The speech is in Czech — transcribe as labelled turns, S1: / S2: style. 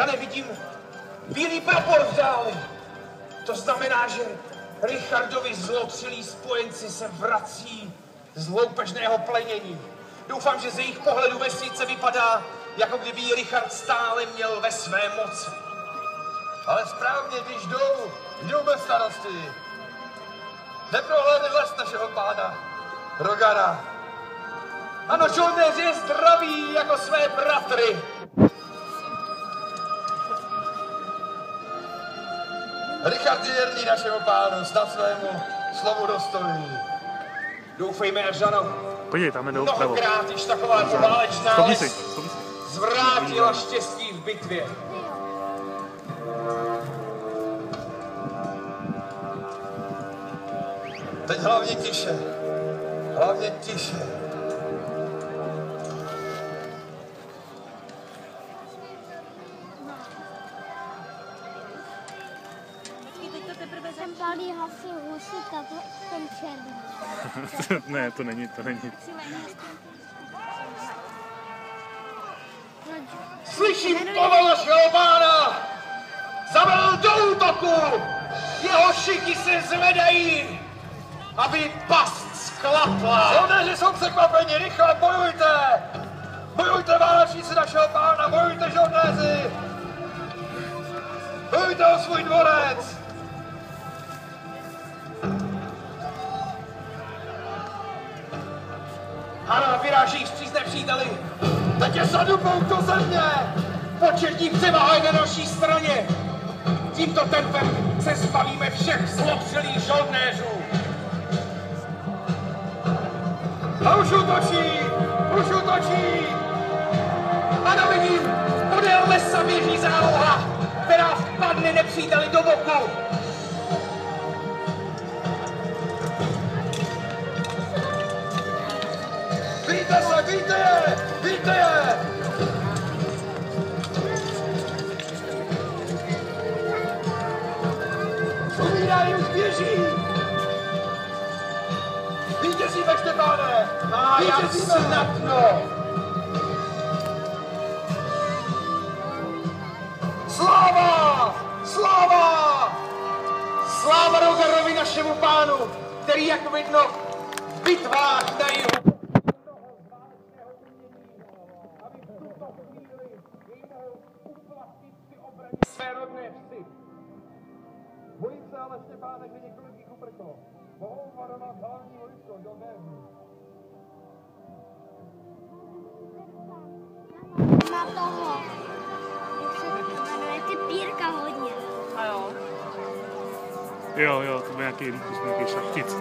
S1: Já nevidím bílý prapor v dáli. To znamená, že Richardovi zlotřilí spojenci se vrací z loupežného plenění. Doufám, že z jejich pohledu vesnice vypadá, jako kdyby ji Richard stále měl ve své moci.
S2: Ale správně, když jdou bez starosti. Neprohlédne les našeho pána, Rogara.
S1: Ano, žoldnéři je zdraví jako své bratry.
S2: Richard je věrný našemu pánu, snad svému slovu dostojí.
S1: Doufejme, Eržano.
S3: Podívej, tam jdou vpravo.
S1: Mnohokrát již taková válečná
S3: Stopni
S1: les
S3: si.
S1: zvrátila štěstí v bitvě.
S2: Teď hlavně tiše. Hlavně tiše.
S4: Jsem tady hasil husíka, ten černý.
S3: Ne, to není.
S1: Slyším povel našeho pána! Zavel do útoku! Jeho šiky se zvedají, aby past sklapla!
S2: Žoldnéři jsou překvapeni, rychle bojujte! Bojujte, válečníci našeho pána, bojujte, žoldnéři! Bojujte o svůj dvorec!
S1: Ano, vyráží vstříc nepříteli!
S2: Teď je sadupou do země!
S1: Početní převaha je na naší straně! Tímto tempem se zbavíme všech zlotřilých žoldnéřů!
S2: A už útočí! Už útočí!
S1: Ano, vidím! Podél lesa běží záloha, která vpadne nepříteli do boku!
S2: Víte se, víte je! Víte je! Umírají, už běží! Vítězíme, Štěpáne!
S1: A já snadno!
S2: Sláva! Sláva!
S1: Sláva Rogarovi, našemu pánu, který, jak vidno, v bitvách na jihu své rodné vsi.
S2: Bojím se ale, Štěpáne, že několik jich uprchlo. Mohou varovat hlavní vojsko, žoldnéřů.
S4: Má toho, jak se jmenuje, ty pírka hodně.
S3: Jo, to byl nějaký šachtic.